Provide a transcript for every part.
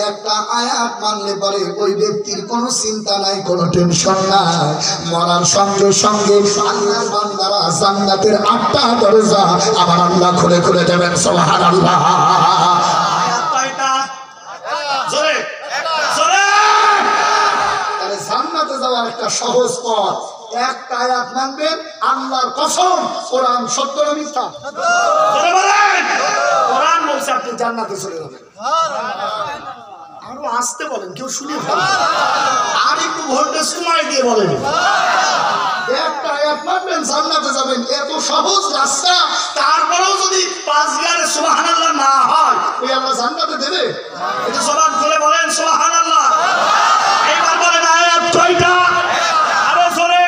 একটা আয়াত মানলে পরে ওই ব্যক্তির কোনো চিন্তা নাই, কোনো টেনশন নাই। মরার সঙ্গে সঙ্গে আল্লাহর বান্দারা জান্নাতের 8টা দরজা আবার আল্লাহ খুলে খুলে দেবেন। সুবহানাল্লাহ। আয়াত কয়টা? জোরে জোরে। তাহলে জান্নাতে যাওয়ার একটা সহজ পথ, একটা আয়াত মানবেন, আল্লাহর কসম কোরআন সত্য না মিথ্যা? জোরে বলেন। কোরআন বলছে আপনি জান্নাতে চলে যাবেন। আরো আসতে বলেন, কেউ শুনে ফেলে। আর একটু ভোল্টেজ কমাই দিয়ে বলেন। একটা আয়াত মানবেন, জান্নাতে যাবেন। এত সহজ রাস্তা, তারপরেও যদি 5 গিয়ারে সুবহানাল্লাহ না হয়, ওই আল্লাহ জান্নাতে দেবে? একটু জবান খুলে বলেন সুবহানাল্লাহ। এইবার বলেন আয়াত কয়টা? আরো জোরে।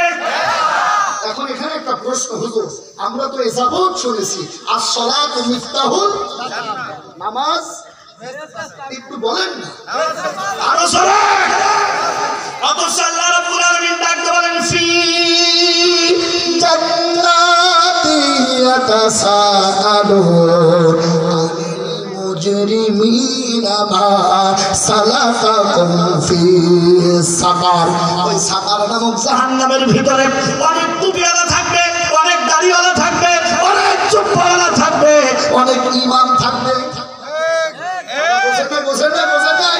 এখন এখানে একটা প্রশ্ন, হুজুর আমরা তো এযাবত শুনেছি as-সালাতু মিফতাহুল নামাজ, একটু বলেন না। আরো জোরে। অথচ আল্লাহ রাব্বুল আলামিন ডাকতে বলেন ফি জান্নাতি ইয়াতাসাআলুন আনিল মুজরিমিনা মা সালাকাকুম ফি সাকার। ওই সাকার নামক জাহান্নামের ভিতরে অনেক টুপিওয়ালা থাকবে, অনেক দাড়িওয়ালা থাকবে, অনেক চুপ্পাওয়ালা থাকবে, অনেক ইমাম থাকবে। বোঝেন না?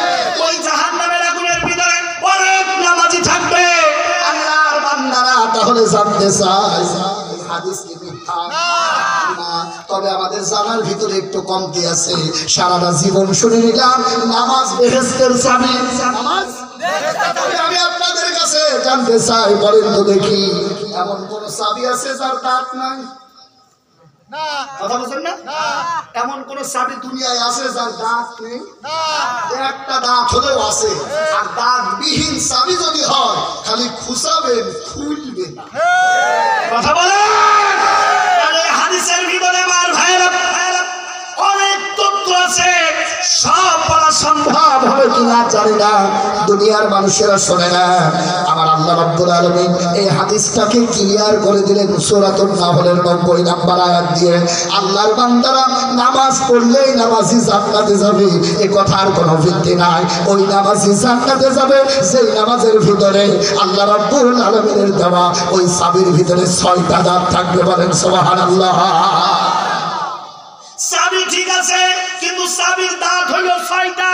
ওই জাহান্নামের আগুনের ভিতরে অনেক নামাজি থাকবে। আল্লাহর বান্দারা তাহলে জানতে চায় হাদিস কি মিথ্যা না? তবে আমাদের জানার ভিতরে একটু কমতি আছে। সারাটা জীবন শুনে নিলাম নামাজ বেহেশতের চাবি। নামাজ আমি আপনাদের কাছে জানতে চাই, বলেন তো দেখি, এমন কোন চাবি আছে যার দাঁত নাই? কথা বলছেন না? এমন কোন চাবি দুনিয়ায় আছে যার দাঁত নেই? একটা দাঁত হলেও আছে। আর দাঁত বিহীন চাবি যদি হয়, খালি খুঁচাবেন, খুলবে না। কথা বলেন। তাহলে হাদিসের ভিতরে আমার ভাইরা অনেক তথ্য আছে, সব বলা সম্ভব হবে কিনা জানি না, দুনিয়ার মানুষেরা শোনে না। আমার আল্লাহ রাব্বুল আলামিন এই হাদিসটাকে ক্লিয়ার করে দিলেন সূরাতুন নাহলের 90 নম্বর আয়াত দিয়ে। আল্লাহর বান্দারা নামাজ পড়লেই নামাজি জান্নাতে যাবে, এই কথার কোনো ভিত্তি নাই। ওই নামাজি জান্নাতে যাবে সেই নামাজের ভিতরে আল্লাহ রাব্বুল আলামিনের দেওয়া ওই চাবির ভিতরে 6টা দাঁত থাকবে। বলেন সুবহানাল্লাহ। চাবি ঠিক আছে, কিন্তু চাবির দাঁত হলো 6টা।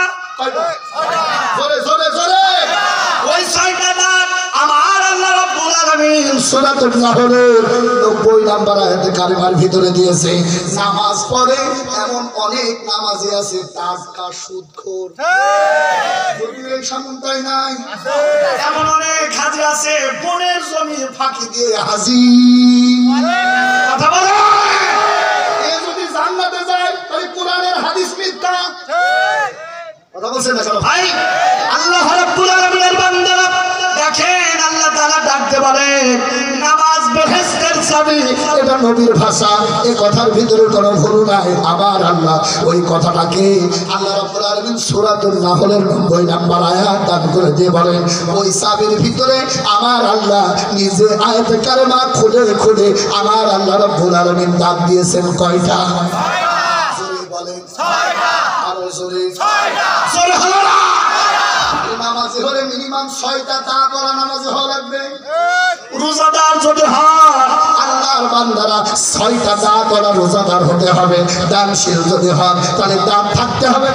জোরে জোরে জোরে। ওই 6টা দাঁত আমার আল্লাহ রাব্বুল আলামিন সূরাতুন নাহলের 90 নম্বর আয়াতে কারিমার ভিতরে দিয়েছে। নামাজ পড়ে এমন অনেক নামাজি আছে টাটকা সুদখোর, যদিও এই সামন্তাই নাই। এমন অনেক হাজি আছে বনের জমি ফাঁকি দিয়ে হাজি কথা বলে। এ যদি জান্নাতে যায় তাহলে কোরআনের হাদিস মিথ্যা। কথা বলছেন না কেন ভাই? আল্লাহ রাব্বুল আলামিনের বান্দারা দেখেন, আল্লাহ তাআলা ডাকতে বলেন নামাজ বেহেশতের চাবি। এটা নবীর ভাষা, এই কথার ভিতরে কোনো ভুল নাই। আবার আল্লাহ ওই কথাটাকে আল্লাহ রাব্বুল আলামিন সূরাতুন নাহলের 90 নম্বর আয়াত দান করে দিয়ে বলেন, ওই চাবির ভিতরে আমার আল্লাহ নিজে আয়াতে কারিমা খুলে খুলে আমার আল্লাহ রাব্বুল আলামিন দান দিয়েছেন কয়টা? জোরে বলেন। 6টা। আরো জোরে। 6টা। জোরে হলো না। নামাজি হলে মিনিমাম 6টা দাঁত ওরা নামাজি হওয়া লাগবে। রোজাদার যদি হয়, আল্লাহর বান্দারা 6টা দাঁত ওরা রোজাদার হতে হবে। দানশীল যদি হন তাহলে দাঁত থাকতে হবে।